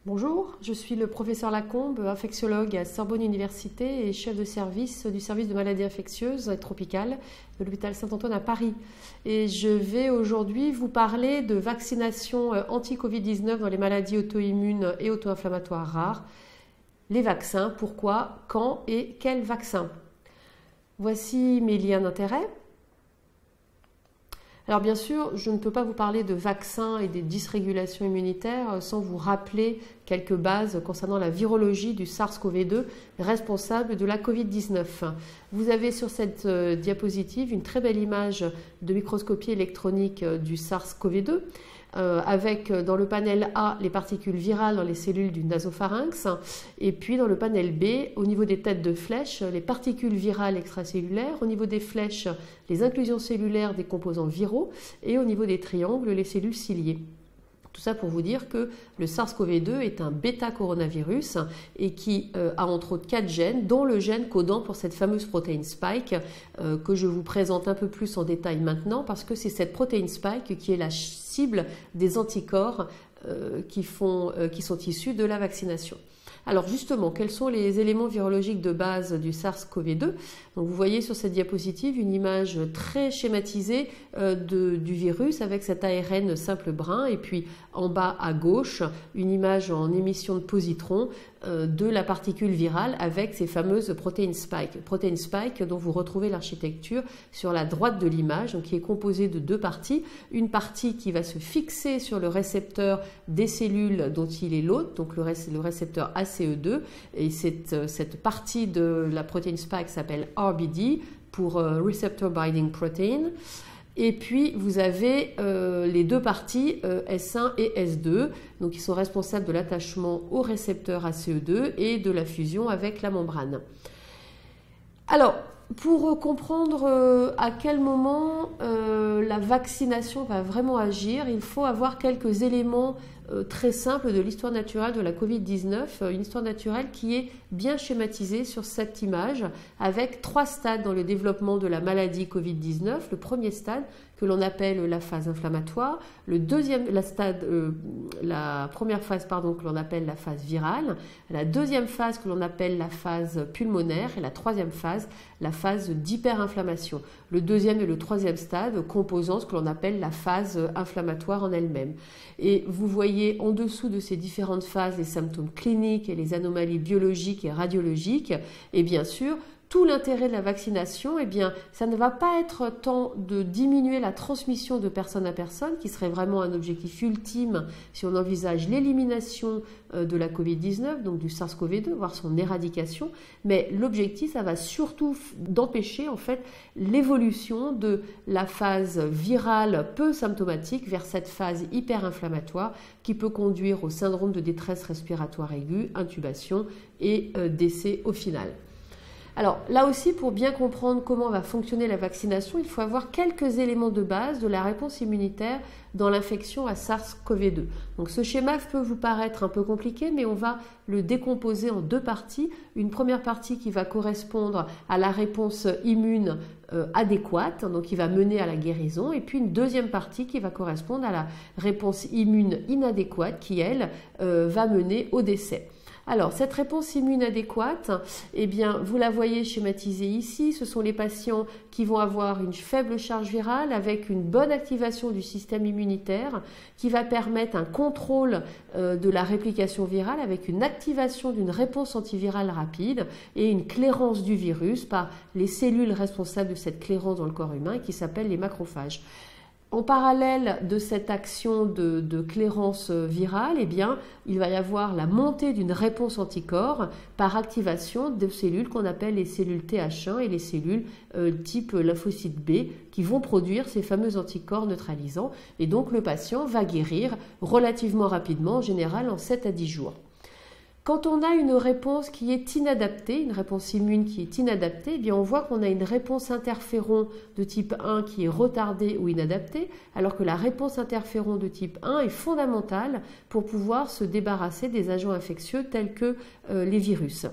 Bonjour, je suis le professeur Lacombe, infectiologue à Sorbonne Université et chef de service du service de maladies infectieuses et tropicales de l'hôpital Saint-Antoine à Paris. Et je vais aujourd'hui vous parler de vaccination anti-Covid-19 dans les maladies auto-immunes et auto-inflammatoires rares. Les vaccins, pourquoi, quand et quels vaccins? Voici mes liens d'intérêt. Alors bien sûr, je ne peux pas vous parler de vaccins et des dysrégulations immunitaires sans vous rappeler quelques bases concernant la virologie du SARS-CoV-2 responsable de la Covid-19. Vous avez sur cette diapositive une très belle image de microscopie électronique du SARS-CoV-2 avec dans le panel A les particules virales dans les cellules du nasopharynx et puis dans le panel B, au niveau des têtes de flèches, les particules virales extracellulaires, au niveau des flèches, les inclusions cellulaires des composants viraux et au niveau des triangles, les cellules ciliées. Tout ça pour vous dire que le SARS-CoV-2 est un bêta-coronavirus et qui a entre autres 4 gènes, dont le gène codant pour cette fameuse protéine spike que je vous présente un peu plus en détail maintenant parce que c'est cette protéine spike qui est la cible des anticorps qui sont issus de la vaccination. Alors justement, quels sont les éléments virologiques de base du SARS-CoV-2? Donc vous voyez sur cette diapositive une image très schématisée du virus avec cet ARN simple brun et puis en bas à gauche une image en émission de positrons de la particule virale avec ces fameuses protéines spike. Protéines spike dont vous retrouvez l'architecture sur la droite de l'image, donc qui est composée de deux parties. Une partie qui va se fixer sur le récepteur des cellules dont il est l'hôte, donc le récepteur ACE2, et cette partie de la protéine spike s'appelle RBD pour Receptor Binding Protein. Et puis vous avez les deux parties S1 et S2, donc qui sont responsables de l'attachement au récepteur ACE2 et de la fusion avec la membrane. Alors, pour comprendre à quel moment la vaccination va vraiment agir, il faut avoir quelques éléments très simples de l'histoire naturelle de la Covid-19, une histoire naturelle qui est bien schématisée sur cette image avec 3 stades dans le développement de la maladie Covid-19. Le premier stade que l'on appelle la phase inflammatoire, la première phase que l'on appelle la phase virale, la deuxième phase que l'on appelle la phase pulmonaire et la troisième phase, la phase d'hyperinflammation. Le deuxième et le troisième stade composant ce que l'on appelle la phase inflammatoire en elle-même. Et vous voyez en dessous de ces différentes phases les symptômes cliniques et les anomalies biologiques et radiologiques. Et bien sûr, tout l'intérêt de la vaccination, ça ne va pas être tant de diminuer la transmission de personne à personne, qui serait vraiment un objectif ultime si on envisage l'élimination de la Covid-19, donc du SARS-CoV-2, voire son éradication, mais l'objectif, ça va surtout d'empêcher en fait l'évolution de la phase virale peu symptomatique vers cette phase hyperinflammatoire qui peut conduire au syndrome de détresse respiratoire aiguë, intubation et décès au final. Alors là aussi, pour bien comprendre comment va fonctionner la vaccination, il faut avoir quelques éléments de base de la réponse immunitaire dans l'infection à SARS-CoV-2. Donc ce schéma peut vous paraître un peu compliqué, mais on va le décomposer en 2 parties. Une première partie qui va correspondre à la réponse immune adéquate, donc qui va mener à la guérison, et puis une deuxième partie qui va correspondre à la réponse immune inadéquate qui, elle, va mener au décès. Alors, cette réponse immune adéquate, vous la voyez schématisée ici. Ce sont les patients qui vont avoir une faible charge virale avec une bonne activation du système immunitaire qui va permettre un contrôle de la réplication virale avec une activation d'une réponse antivirale rapide et une clairance du virus par les cellules responsables de cette clairance dans le corps humain qui s'appellent les macrophages. En parallèle de cette action de clairance virale, il va y avoir la montée d'une réponse anticorps par activation de cellules qu'on appelle les cellules Th1 et les cellules type lymphocyte B qui vont produire ces fameux anticorps neutralisants. Et donc le patient va guérir relativement rapidement, en général en 7 à 10 jours. Quand on a une réponse qui est inadaptée, une réponse immune qui est inadaptée, on voit qu'on a une réponse interféron de type 1 qui est retardée ou inadaptée, alors que la réponse interféron de type 1 est fondamentale pour pouvoir se débarrasser des agents infectieux tels que les virus.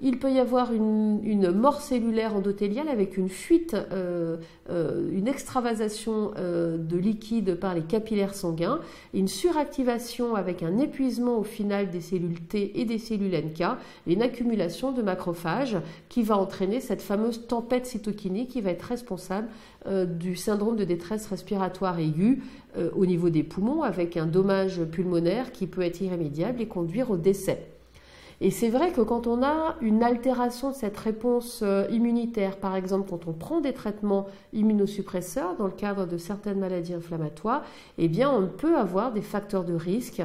Il peut y avoir une mort cellulaire endothéliale avec une fuite, une extravasation de liquide par les capillaires sanguins, une suractivation avec un épuisement au final des cellules T et des cellules NK, et une accumulation de macrophages qui va entraîner cette fameuse tempête cytokinique qui va être responsable du syndrome de détresse respiratoire aiguë au niveau des poumons, avec un dommage pulmonaire qui peut être irrémédiable et conduire au décès. Et c'est vrai que quand on a une altération de cette réponse immunitaire, par exemple quand on prend des traitements immunosuppresseurs dans le cadre de certaines maladies inflammatoires, eh bien on peut avoir des facteurs de risque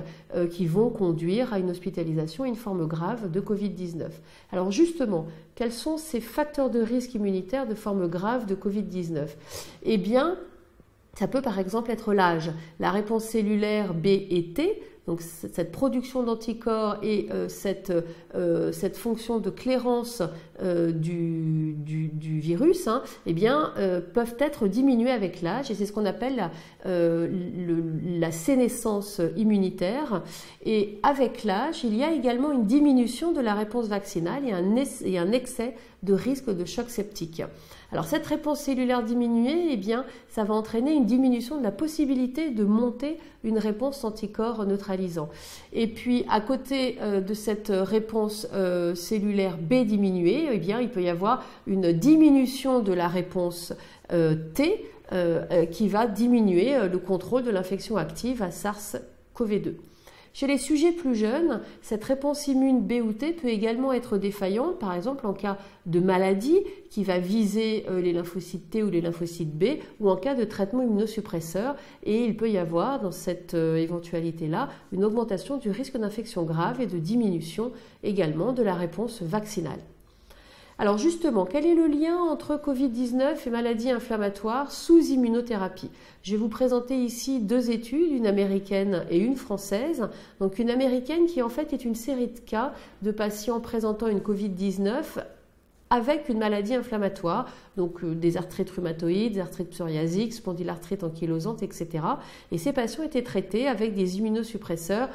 qui vont conduire à une hospitalisation et une forme grave de Covid-19. Alors justement, quels sont ces facteurs de risque immunitaire de forme grave de Covid-19 ? Eh bien, ça peut par exemple être l'âge, la réponse cellulaire B et T, donc cette production d'anticorps et cette fonction de clairance du virus, eh bien, peuvent être diminuées avec l'âge, et c'est ce qu'on appelle la sénescence immunitaire. Et avec l'âge, il y a également une diminution de la réponse vaccinale et un excès de risque de choc septique. Alors cette réponse cellulaire diminuée, eh bien, ça va entraîner une diminution de la possibilité de monter une réponse anticorps neutralisant. Et puis à côté de cette réponse cellulaire B diminuée, eh bien, il peut y avoir une diminution de la réponse T qui va diminuer le contrôle de l'infection active à SARS-CoV-2. Chez les sujets plus jeunes, cette réponse immune B ou T peut également être défaillante, par exemple en cas de maladie qui va viser les lymphocytes T ou les lymphocytes B, ou en cas de traitement immunosuppresseur, et il peut y avoir dans cette éventualité-là une augmentation du risque d'infection grave et de diminution également de la réponse vaccinale. Alors justement, quel est le lien entre Covid-19 et maladies inflammatoires sous immunothérapie ? Je vais vous présenter ici deux études, une américaine et une française. Donc une américaine qui en fait est une série de cas de patients présentant une Covid-19 avec une maladie inflammatoire, donc des arthrites rhumatoïdes, des arthrites psoriasiques, spondylarthrite ankylosante, etc. Et ces patients étaient traités avec des immunosuppresseurs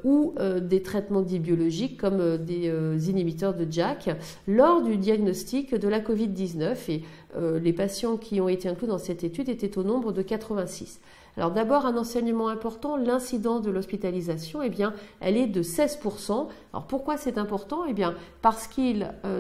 ou des traitements dits biologiques comme des inhibiteurs de JAK lors du diagnostic de la Covid-19. Et les patients qui ont été inclus dans cette étude étaient au nombre de 86. Alors d'abord, un enseignement important, l'incidence de l'hospitalisation, eh bien, elle est de 16%. Alors pourquoi c'est important ? Eh bien, parce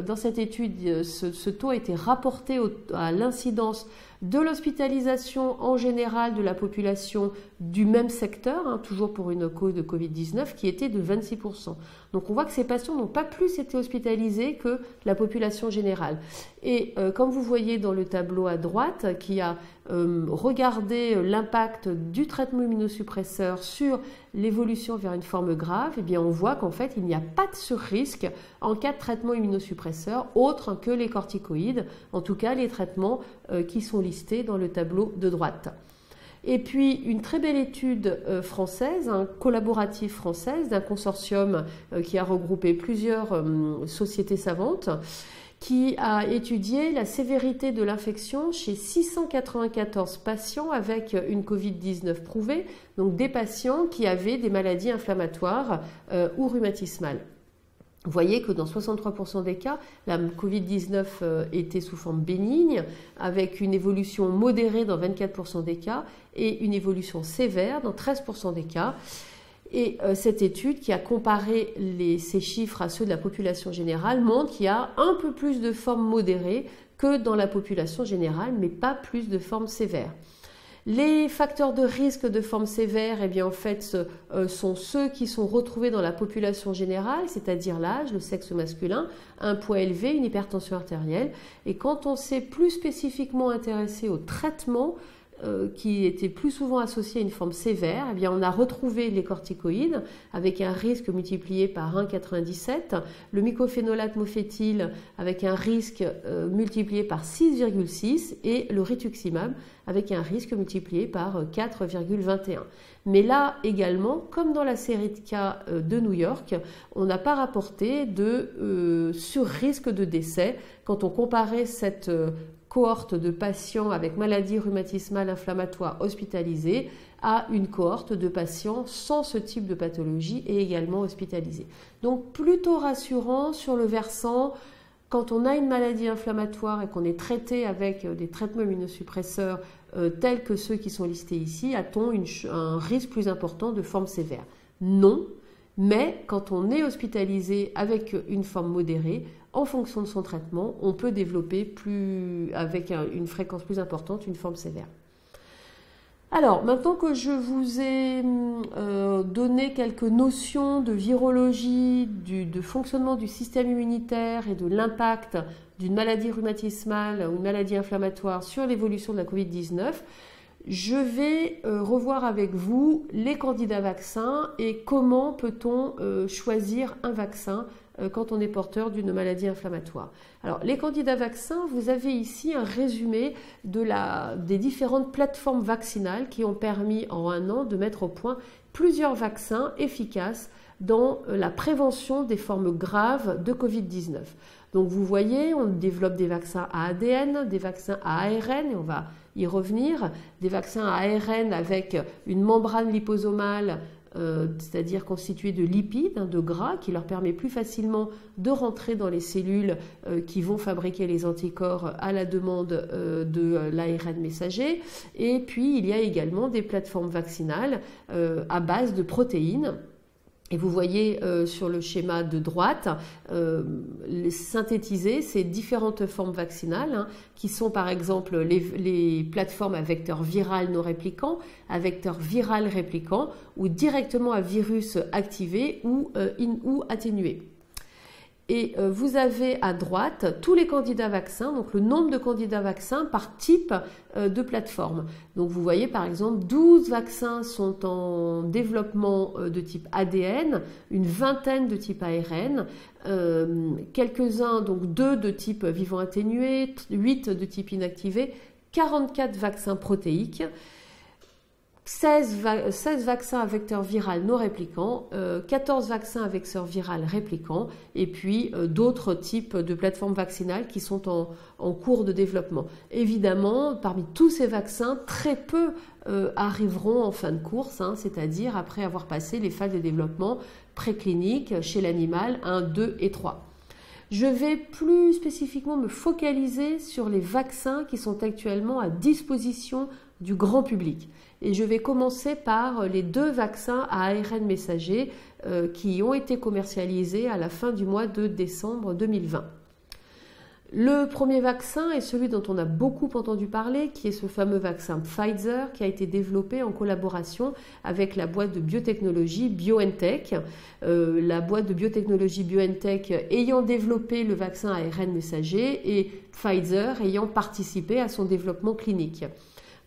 dans cette étude, ce taux a été rapporté à l'incidence de l'hospitalisation en général de la population du même secteur, toujours pour une cause de Covid-19, qui était de 26%. Donc on voit que ces patients n'ont pas plus été hospitalisés que la population générale. Et comme vous voyez dans le tableau à droite, qui a regardé l'impact du traitement immunosuppresseur sur l'évolution vers une forme grave, eh bien on voit qu'en fait il n'y a pas de surrisque en cas de traitement immunosuppresseur autre que les corticoïdes, en tout cas les traitements qui sont listés dans le tableau de droite. Et puis une très belle étude française, collaborative française, d'un consortium qui a regroupé plusieurs sociétés savantes, qui a étudié la sévérité de l'infection chez 694 patients avec une Covid-19 prouvée, donc des patients qui avaient des maladies inflammatoires ou rhumatismales. Vous voyez que dans 63% des cas, la Covid-19 était sous forme bénigne, avec une évolution modérée dans 24% des cas et une évolution sévère dans 13% des cas. Et cette étude qui a comparé ces chiffres à ceux de la population générale montre qu'il y a un peu plus de formes modérées que dans la population générale, mais pas plus de formes sévères. Les facteurs de risque de forme sévère, eh bien, en fait, sont ceux qui sont retrouvés dans la population générale, c'est-à-dire l'âge, le sexe masculin, un poids élevé, une hypertension artérielle. Et quand on s'est plus spécifiquement intéressé au traitement, qui était plus souvent associé à une forme sévère, eh bien on a retrouvé les corticoïdes avec un risque multiplié par 1,97, le mycophénolate mofétyle avec un risque multiplié par 6,6 et le rituximab avec un risque multiplié par 4,21. Mais là également, comme dans la série de cas de New York, on n'a pas rapporté de sur-risque de décès quand on comparait cette cohorte de patients avec maladie rhumatismale inflammatoire hospitalisés à une cohorte de patients sans ce type de pathologie et également hospitalisés. Donc plutôt rassurant sur le versant, quand on a une maladie inflammatoire et qu'on est traité avec des traitements immunosuppresseurs tels que ceux qui sont listés ici, a-t-on un risque plus important de forme sévère? Non, mais quand on est hospitalisé avec une forme modérée, en fonction de son traitement, on peut développer avec une fréquence plus importante une forme sévère. Alors, maintenant que je vous ai donné quelques notions de virologie, de fonctionnement du système immunitaire et de l'impact d'une maladie rhumatismale ou une maladie inflammatoire sur l'évolution de la Covid-19, je vais revoir avec vous les candidats vaccins et comment peut-on choisir un vaccin quand on est porteur d'une maladie inflammatoire. Alors, les candidats vaccins, vous avez ici un résumé des différentes plateformes vaccinales qui ont permis en un an de mettre au point plusieurs vaccins efficaces dans la prévention des formes graves de Covid-19. Donc, vous voyez, on développe des vaccins à ADN, des vaccins à ARN, et on va y revenir, des vaccins à ARN avec une membrane liposomale, c'est-à-dire constituée de lipides, de gras, qui leur permet plus facilement de rentrer dans les cellules qui vont fabriquer les anticorps à la demande de l'ARN messager. Et puis, il y a également des plateformes vaccinales à base de protéines. Et vous voyez sur le schéma de droite synthétiser ces différentes formes vaccinales qui sont par exemple les plateformes à vecteur viral non réplicant, à vecteur viral réplicant ou directement à virus activé ou atténué. Et vous avez à droite tous les candidats vaccins, donc le nombre de candidats vaccins par type de plateforme. Donc vous voyez par exemple 12 vaccins sont en développement de type ADN, une vingtaine de type ARN, quelques-uns, donc 2 de type vivant atténué, 8 de type inactivé, 44 vaccins protéiques, 16 vaccins à vecteur viral non réplicant, 14 vaccins à vecteur viral réplicant et puis d'autres types de plateformes vaccinales qui sont en cours de développement. Évidemment, parmi tous ces vaccins, très peu arriveront en fin de course, c'est-à-dire après avoir passé les phases de développement précliniques chez l'animal 1, 2 et 3. Je vais plus spécifiquement me focaliser sur les vaccins qui sont actuellement à disposition du grand public. Et je vais commencer par les 2 vaccins à ARN messager qui ont été commercialisés à la fin du mois de décembre 2020. Le premier vaccin est celui dont on a beaucoup entendu parler, qui est ce fameux vaccin Pfizer, qui a été développé en collaboration avec la boîte de biotechnologie BioNTech. La boîte de biotechnologie BioNTech ayant développé le vaccin ARN messager et Pfizer ayant participé à son développement clinique.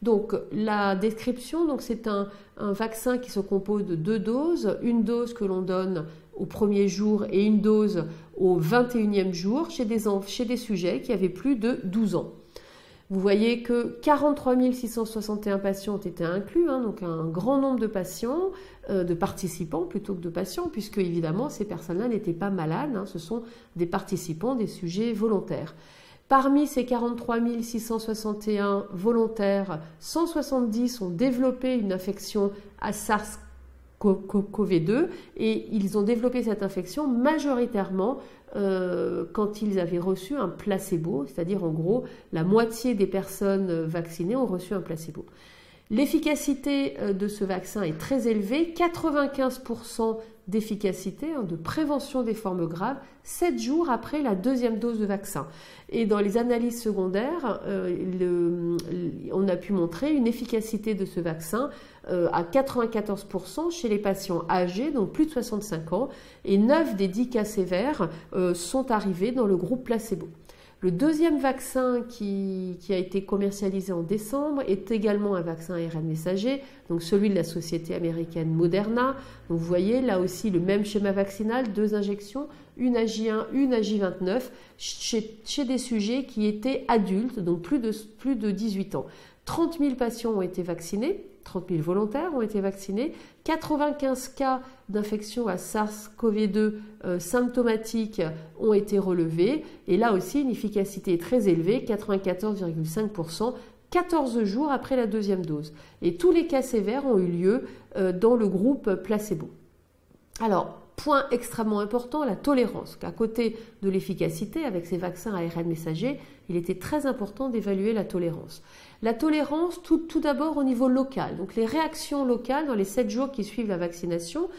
Donc la description, c'est un vaccin qui se compose de 2 doses, une dose que l'on donne au premier jour et une dose au 21e jour chez des sujets qui avaient plus de 12 ans. Vous voyez que 43 661 patients ont été inclus, donc un grand nombre de patients, de participants plutôt que de patients, puisque évidemment ces personnes-là n'étaient pas malades, ce sont des participants, des sujets volontaires. Parmi ces 43 661 volontaires, 170 ont développé une infection à SARS-CoV-2 et ils ont développé cette infection majoritairement quand ils avaient reçu un placebo, c'est-à-dire en gros la moitié des personnes vaccinées ont reçu un placebo. L'efficacité de ce vaccin est très élevée, 95% d'efficacité, de prévention des formes graves, 7 jours après la 2e dose de vaccin. Et dans les analyses secondaires, on a pu montrer une efficacité de ce vaccin à 94% chez les patients âgés, donc plus de 65 ans, et 9 des 10 cas sévères sont arrivés dans le groupe placebo. Le deuxième vaccin qui a été commercialisé en décembre est également un vaccin ARN messager, donc celui de la société américaine Moderna. Donc vous voyez là aussi le même schéma vaccinal, 2 injections, une AJ1, une AJ29, chez des sujets qui étaient adultes, donc plus de 18 ans. 30 000 patients ont été vaccinés, 30 000 volontaires ont été vaccinés. 95 cas d'infection à SARS-CoV-2 symptomatiques ont été relevés. Et là aussi, une efficacité très élevée, 94,5%. 14 jours après la deuxième dose. Et tous les cas sévères ont eu lieu dans le groupe placebo. Alors, point extrêmement important, la tolérance. À côté de l'efficacité avec ces vaccins ARN messagers, il était très important d'évaluer la tolérance. La tolérance, tout d'abord au niveau local. Donc les réactions locales dans les 7 jours qui suivent la vaccination.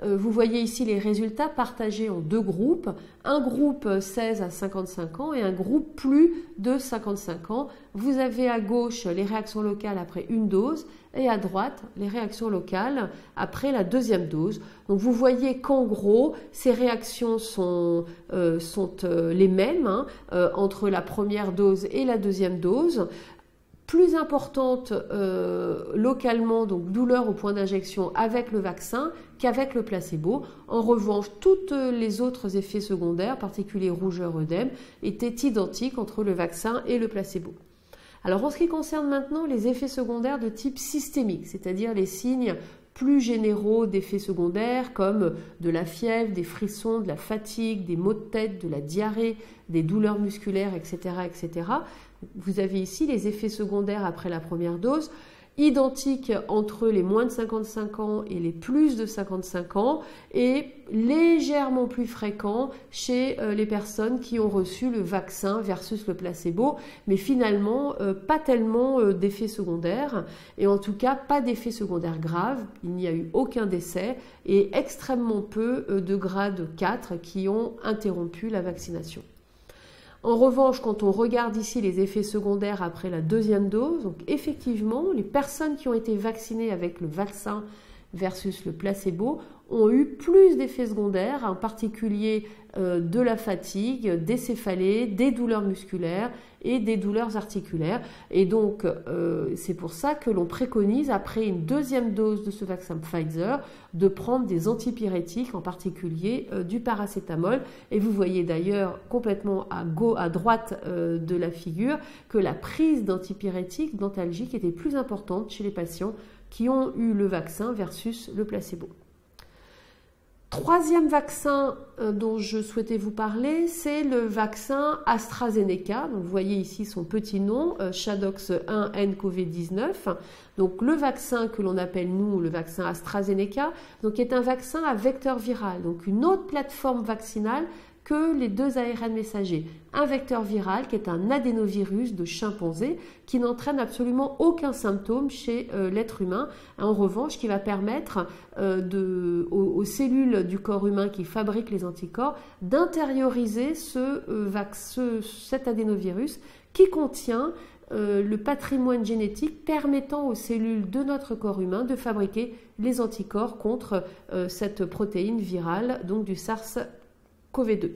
Vous voyez ici les résultats partagés en 2 groupes, un groupe 16 à 55 ans et un groupe plus de 55 ans. Vous avez à gauche les réactions locales après une dose et à droite les réactions locales après la deuxième dose. Donc vous voyez qu'en gros, ces réactions sont les mêmes entre la première dose et la deuxième dose. Plus importante localement, donc douleur au point d'injection avec le vaccin qu'avec le placebo. En revanche, tous les autres effets secondaires, particuliers rougeur, œdème, étaient identiques entre le vaccin et le placebo. Alors en ce qui concerne maintenant les effets secondaires de type systémique, c'est-à-dire les signes plus généraux d'effets secondaires comme de la fièvre, des frissons, de la fatigue, des maux de tête, de la diarrhée, des douleurs musculaires, etc., etc. Vous avez ici les effets secondaires après la première dose, identiques entre les moins de 55 ans et les plus de 55 ans et légèrement plus fréquents chez les personnes qui ont reçu le vaccin versus le placebo, mais finalement pas tellement d'effets secondaires et en tout cas pas d'effets secondaires graves. Il n'y a eu aucun décès et extrêmement peu de grade 4 qui ont interrompu la vaccination. En revanche, quand on regarde ici les effets secondaires après la deuxième dose, donc effectivement, les personnes qui ont été vaccinées avec le vaccin versus le placebo ont eu plus d'effets secondaires, en particulier de la fatigue, des céphalées, des douleurs musculaires et des douleurs articulaires. Et donc, c'est pour ça que l'on préconise, après une deuxième dose de ce vaccin Pfizer, de prendre des antipyrétiques, en particulier du paracétamol. Et vous voyez d'ailleurs complètement à droite de la figure que la prise d'antipyrétiques, d'antalgiques, était plus importante chez les patients qui ont eu le vaccin versus le placebo. Troisième vaccin dont je souhaitais vous parler, c'est le vaccin AstraZeneca. Donc, vous voyez ici son petit nom, Shadox 1nCoV-19. Donc le vaccin que l'on appelle nous le vaccin AstraZeneca, donc est un vaccin à vecteur viral, donc une autre plateforme vaccinale que les 2 ARN messagers. Un vecteur viral qui est un adénovirus de chimpanzé qui n'entraîne absolument aucun symptôme chez l'être humain. En revanche, qui va permettre aux cellules du corps humain qui fabriquent les anticorps d'intérioriser cet adénovirus qui contient le patrimoine génétique permettant aux cellules de notre corps humain de fabriquer les anticorps contre cette protéine virale, donc du SARS-CoV-2.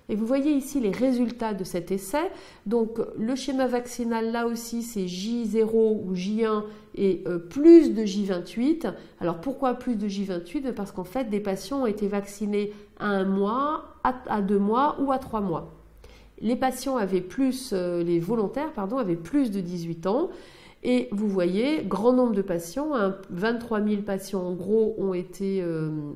Et vous voyez ici les résultats de cet essai. Donc le schéma vaccinal là aussi c'est J0 ou J1 et plus de J28. Alors pourquoi plus de J28? Parce qu'en fait des patients ont été vaccinés à 1 mois, à 2 mois ou à 3 mois. Les patients avaient plus, les volontaires avaient plus de 18 ans. Et vous voyez, grand nombre de patients, 23 000 patients en gros ont été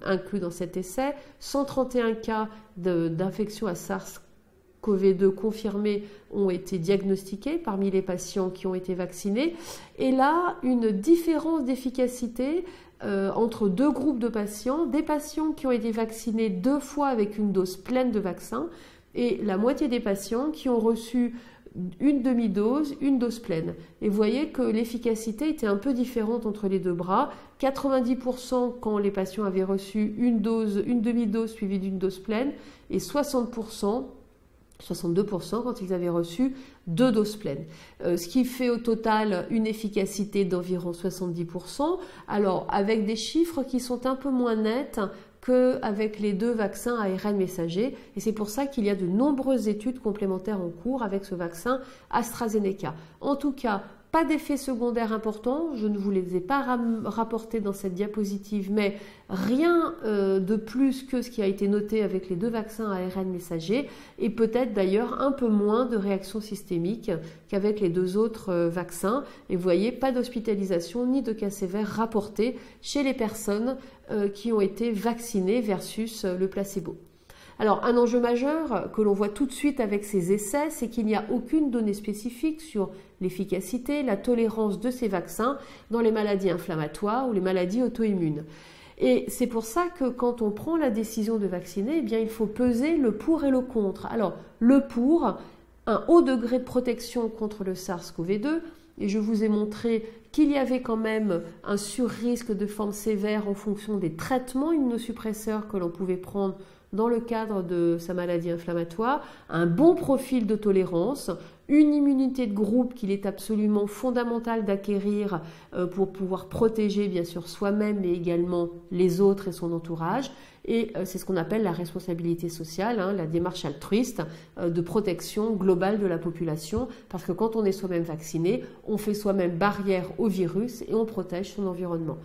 inclus dans cet essai, 131 cas d'infection à SARS-CoV-2 confirmés ont été diagnostiqués parmi les patients qui ont été vaccinés. Et là, une différence d'efficacité entre 2 groupes de patients, des patients qui ont été vaccinés 2 fois avec une dose pleine de vaccin et la moitié des patients qui ont reçu une demi-dose, une dose pleine. Et vous voyez que l'efficacité était un peu différente entre les 2 bras. 90% quand les patients avaient reçu une demi-dose suivie d'une dose pleine et 62% quand ils avaient reçu 2 doses pleines. Ce qui fait au total une efficacité d'environ 70%. Alors avec des chiffres qui sont un peu moins nets qu'avec les 2 vaccins ARN messagers. Et c'est pour ça qu'il y a de nombreuses études complémentaires en cours avec ce vaccin AstraZeneca. En tout cas, pas d'effets secondaires importants, je ne vous les ai pas rapportés dans cette diapositive, mais rien de plus que ce qui a été noté avec les 2 vaccins ARN messager, et peut-être d'ailleurs un peu moins de réactions systémiques qu'avec les 2 autres vaccins. Et vous voyez, pas d'hospitalisation ni de cas sévères rapportés chez les personnes qui ont été vaccinées versus le placebo. Alors, un enjeu majeur que l'on voit tout de suite avec ces essais, c'est qu'il n'y a aucune donnée spécifique sur l'efficacité, la tolérance de ces vaccins dans les maladies inflammatoires ou les maladies auto-immunes. Et c'est pour ça que quand on prend la décision de vacciner, eh bien, il faut peser le pour et le contre. Alors, le pour, un haut degré de protection contre le SARS-CoV-2, et je vous ai montré qu'il y avait quand même un surrisque de forme sévère en fonction des traitements immunosuppresseurs que l'on pouvait prendre dans le cadre de sa maladie inflammatoire, un bon profil de tolérance, une immunité de groupe qu'il est absolument fondamental d'acquérir pour pouvoir protéger bien sûr soi-même mais également les autres et son entourage. Et c'est ce qu'on appelle la responsabilité sociale, la démarche altruiste de protection globale de la population, parce que quand on est soi-même vacciné, on fait soi-même barrière au virus et on protège son environnement.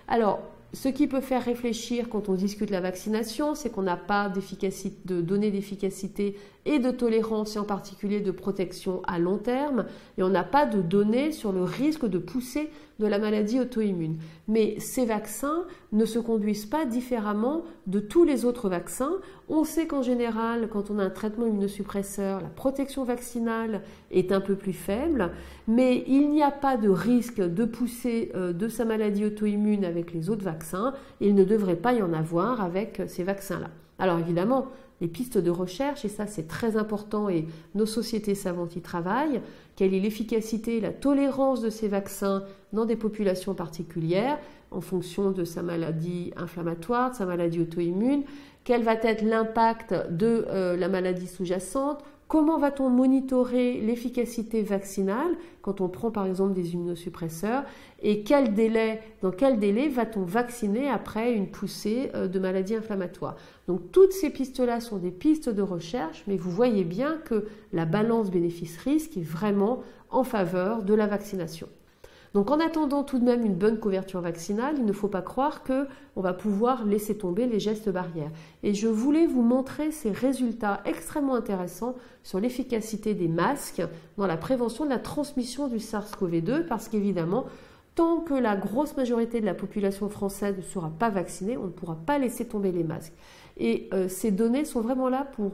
Alors, ce qui peut faire réfléchir quand on discute la vaccination, c'est qu'on n'a pas de données d'efficacité et de tolérance, et en particulier de protection à long terme, et on n'a pas de données sur le risque de poussée de la maladie auto-immune. Mais ces vaccins ne se conduisent pas différemment de tous les autres vaccins. On sait qu'en général, quand on a un traitement immunosuppresseur, la protection vaccinale est un peu plus faible, mais il n'y a pas de risque de poussée de sa maladie auto-immune avec les autres vaccins, et il ne devrait pas y en avoir avec ces vaccins-là. Alors évidemment, les pistes de recherche, et ça c'est très important et nos sociétés savantes y travaillent, quelle est l'efficacité et la tolérance de ces vaccins dans des populations particulières en fonction de sa maladie inflammatoire, de sa maladie auto-immune, quel va être l'impact de la maladie sous-jacente, comment va-t-on monitorer l'efficacité vaccinale quand on prend par exemple des immunosuppresseurs et dans quel délai va-t-on vacciner après une poussée de maladie inflammatoire. Donc toutes ces pistes-là sont des pistes de recherche, mais vous voyez bien que la balance bénéfice-risque est vraiment en faveur de la vaccination. Donc en attendant tout de même une bonne couverture vaccinale, il ne faut pas croire qu'on va pouvoir laisser tomber les gestes barrières. Et je voulais vous montrer ces résultats extrêmement intéressants sur l'efficacité des masques dans la prévention de la transmission du SARS-CoV-2, parce qu'évidemment, tant que la grosse majorité de la population française ne sera pas vaccinée, on ne pourra pas laisser tomber les masques. Et ces données sont vraiment là pour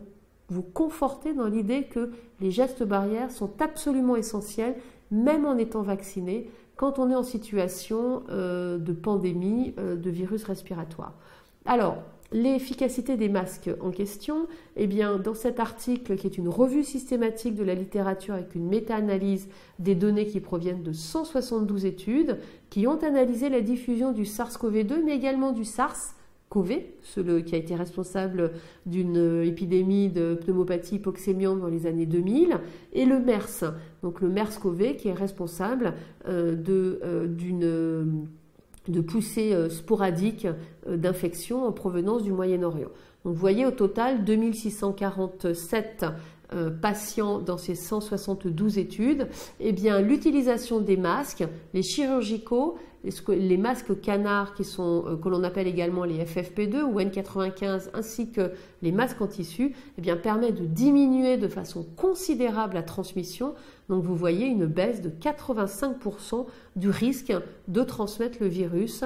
vous conforter dans l'idée que les gestes barrières sont absolument essentiels, même en étant vacciné, quand on est en situation de pandémie de virus respiratoire. Alors, l'efficacité des masques en question, eh bien, dans cet article qui est une revue systématique de la littérature avec une méta-analyse des données qui proviennent de 172 études qui ont analysé la diffusion du SARS-CoV-2 mais également du SARS-CoV, celui qui a été responsable d'une épidémie de pneumopathie hypoxémiante dans les années 2000, et le MERS, donc le MERS-CoV qui est responsable de poussées sporadiques d'infection en provenance du Moyen-Orient. Donc vous voyez au total 2647 patients dans ces 172 études. Eh bien, l'utilisation des masques, les chirurgicaux, les masques canards que l'on appelle également les FFP2 ou N95 ainsi que les masques en tissu, eh bien, permet de diminuer de façon considérable la transmission. Donc vous voyez une baisse de 85% du risque de transmettre le virus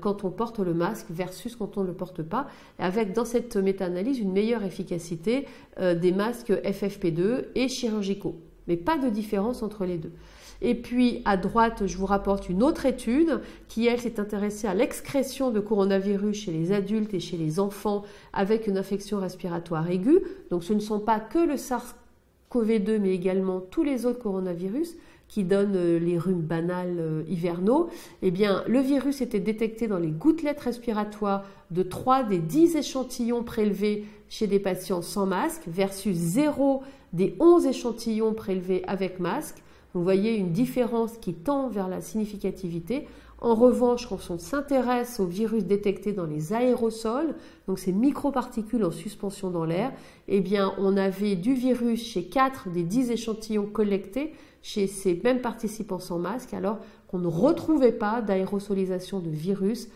quand on porte le masque versus quand on ne le porte pas, avec dans cette méta-analyse une meilleure efficacité des masques FFP2 et chirurgicaux, mais pas de différence entre les deux. Et puis à droite, je vous rapporte une autre étude qui, elle, s'est intéressée à l'excrétion de coronavirus chez les adultes et chez les enfants avec une infection respiratoire aiguë. Donc ce ne sont pas que le SARS-CoV-2, mais également tous les autres coronavirus qui donnent les rhumes banals hivernaux. Eh bien, le virus était détecté dans les gouttelettes respiratoires de 3 des 10 échantillons prélevés chez des patients sans masque versus 0 des 11 échantillons prélevés avec masque. Vous voyez une différence qui tend vers la significativité. En revanche, quand on s'intéresse au virus détecté dans les aérosols, donc ces microparticules en suspension dans l'air, eh bien, on avait du virus chez 4 des 10 échantillons collectés chez ces mêmes participants sans masque, alors qu'on ne retrouvait pas d'aérosolisation de virus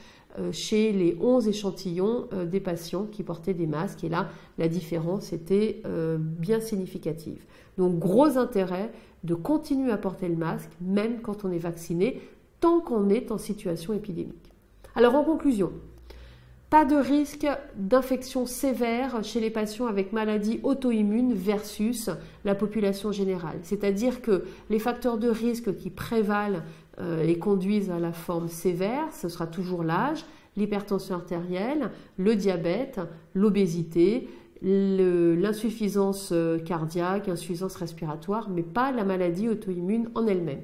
chez les 11 échantillons des patients qui portaient des masques. Et là, la différence était bien significative. Donc, gros intérêt de continuer à porter le masque, même quand on est vacciné, tant qu'on est en situation épidémique. Alors, en conclusion, pas de risque d'infection sévère chez les patients avec maladie auto-immune versus la population générale. C'est-à-dire que les facteurs de risque qui prévalent et conduisent à la forme sévère, ce sera toujours l'âge, l'hypertension artérielle, le diabète, l'obésité, l'insuffisance cardiaque, insuffisance respiratoire, mais pas la maladie auto-immune en elle-même.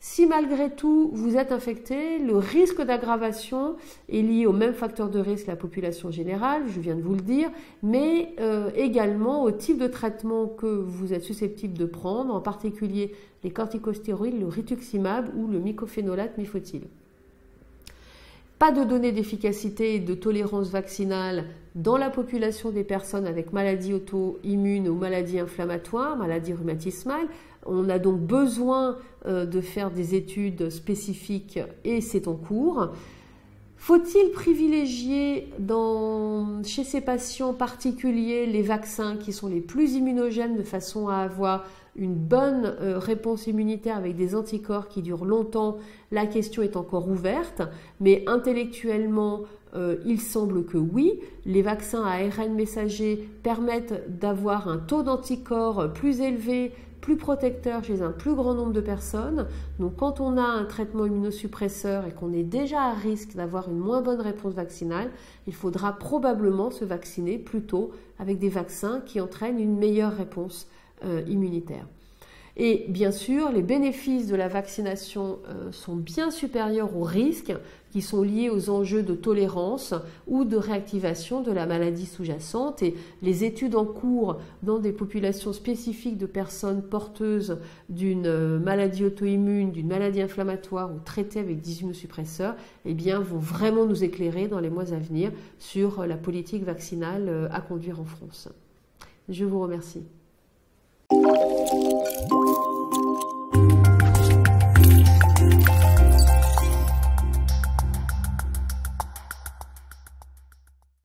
Si malgré tout vous êtes infecté, le risque d'aggravation est lié au même facteur de risque que la population générale, je viens de vous le dire, mais également au type de traitement que vous êtes susceptible de prendre, en particulier les corticostéroïdes, le rituximab ou le mycophénolate mifotyle. Pas de données d'efficacité et de tolérance vaccinale dans la population des personnes avec maladie auto-immune ou maladie inflammatoire, maladie rhumatismale. On a donc besoin de faire des études spécifiques et c'est en cours. Faut-il privilégier chez ces patients particuliers les vaccins qui sont les plus immunogènes de façon à avoir une bonne réponse immunitaire avec des anticorps qui durent longtemps? La question est encore ouverte, mais intellectuellement, il semble que oui. Les vaccins à ARN messager permettent d'avoir un taux d'anticorps plus élevé, plus protecteur chez un plus grand nombre de personnes. Donc quand on a un traitement immunosuppresseur et qu'on est déjà à risque d'avoir une moins bonne réponse vaccinale, il faudra probablement se vacciner plutôt avec des vaccins qui entraînent une meilleure réponse immunitaire. Et bien sûr, les bénéfices de la vaccination sont bien supérieurs aux risques qui sont liés aux enjeux de tolérance ou de réactivation de la maladie sous-jacente. Et les études en cours dans des populations spécifiques de personnes porteuses d'une maladie auto-immune, d'une maladie inflammatoire ou traitées avec des immunosuppresseurs, eh bien, vont vraiment nous éclairer dans les mois à venir sur la politique vaccinale à conduire en France. Je vous remercie. Thank you.